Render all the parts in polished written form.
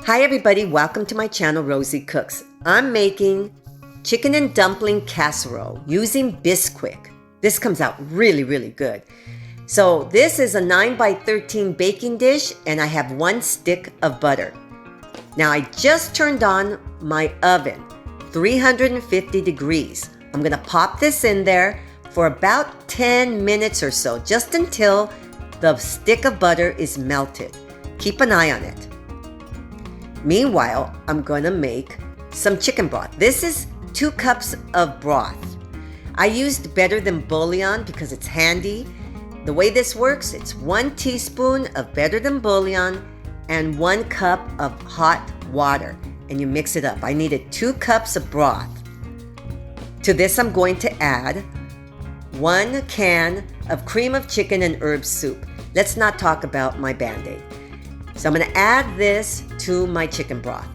Hi everybody, welcome to my channel, Rosie Cooks. I'm making chicken and dumpling casserole using Bisquick. This comes out really good. So this is a 9x13 baking dish and I have 1 stick of butter. Now I just turned on my oven, 350 degrees. I'm gonna pop this in there for about 10 minutes or so, just until the stick of butter is melted. Keep an eye on it. Meanwhile, I'm gonna make some chicken broth. This is 2 cups of broth. I used Better Than Bouillon because it's handy. The way this works, it's 1 teaspoon of Better Than Bouillon and 1 cup of hot water, and you mix it up. I needed 2 cups of broth. To this, I'm going to add 1 can of cream of chicken and herb soup. Let's not talk about my Band-Aid. So I'm going to add this to my chicken broth.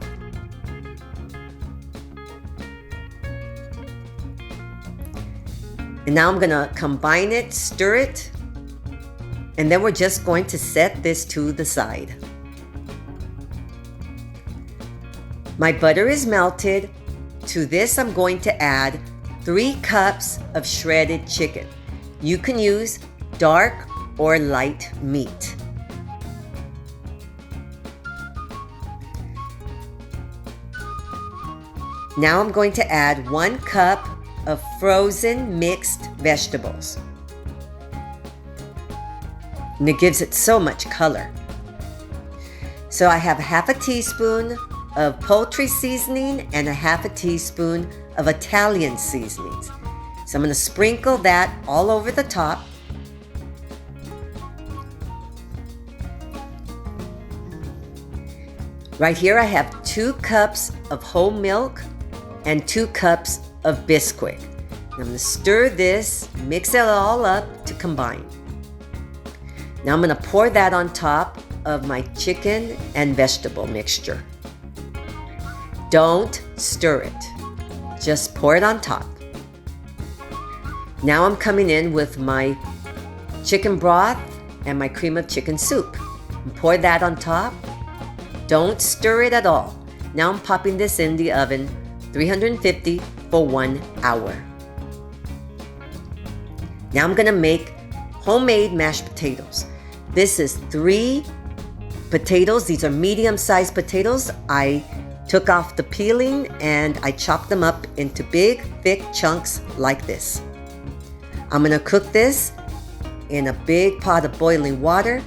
And now I'm going to combine it, stir it, and then we're just going to set this to the side. My butter is melted. To this, I'm going to add 3 cups of shredded chicken. You can use dark or light meat. Now I'm going to add 1 cup of frozen mixed vegetables. And it gives it so much color. So I have half a teaspoon of poultry seasoning and a half a teaspoon of Italian seasonings. So I'm going to sprinkle that all over the top. Right here I have 2 cups of whole milk and 2 cups of Bisquick. I'm going to stir this, mix it all up to combine. Now I'm going to pour that on top of my chicken and vegetable mixture. Don't stir it, just pour it on top. Now I'm coming in with my chicken broth and my cream of chicken soup. And pour that on top. Don't stir it at all. Now I'm popping this in the oven, 350 for 1 hour. Now I'm gonna make homemade mashed potatoes. This is 3 potatoes. These are medium-sized potatoes. I took off the peeling and I chopped them up into big, thick chunks like this. I'm gonna cook this in a big pot of boiling water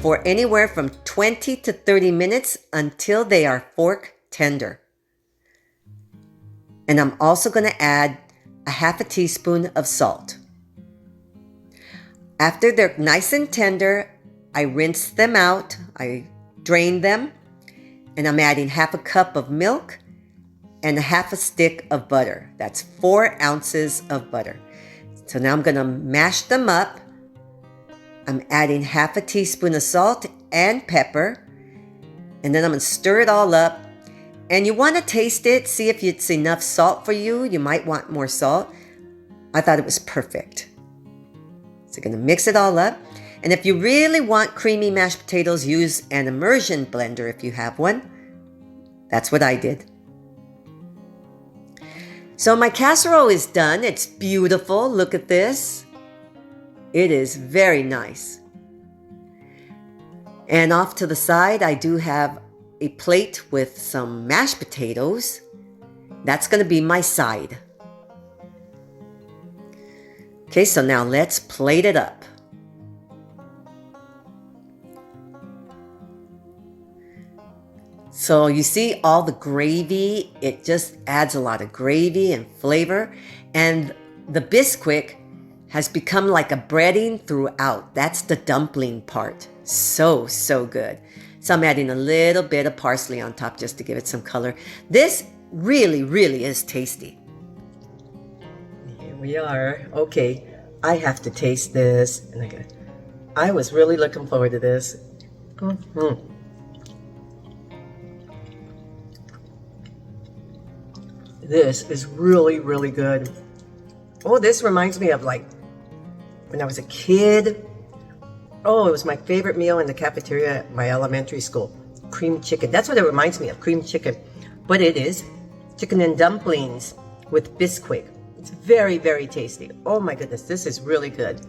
for anywhere from 20 to 30 minutes until they are fork tender. And I'm also going to add a half a teaspoon of salt. After they're nice and tender, I rinse them out, I drain them, and I'm adding half a cup of milk and a half a stick of butter. That's 4 ounces of butter. So now I'm going to mash them up. I'm adding half a teaspoon of salt and pepper, and then I'm going to stir it all up. And you want to taste it, see if it's enough salt for you. You might want more salt. I thought it was perfect. So I'm going to mix it all up. And if you really want creamy mashed potatoes, use an immersion blender if you have one. That's what I did. So my casserole is done. It's beautiful. Look at this. It is very nice. And off to the side, I do have a plate with some mashed potatoes. That's going to be my side. Okay, so now let's plate it up. So you see all the gravy, it just adds a lot of gravy and flavor. And the Bisquick has become like a breading throughout. That's the dumpling part. So good. So I'm adding a little bit of parsley on top just to give it some color. This really is tasty. Here we are. Okay, I have to taste this. And I was really looking forward to this. This is really good. Oh, this reminds me of like when I was a kid. Oh, it was my favorite meal in the cafeteria at my elementary school. cream chicken. That's what it reminds me of, cream chicken. But it is chicken and dumplings with Bisquick. It's very, very tasty. Oh my goodness, this is really good.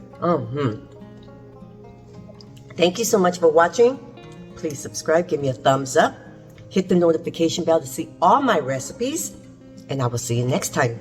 Thank you so much for watching. Please subscribe, give me a thumbs up. Hit the notification bell to see all my recipes. And I will see you next time.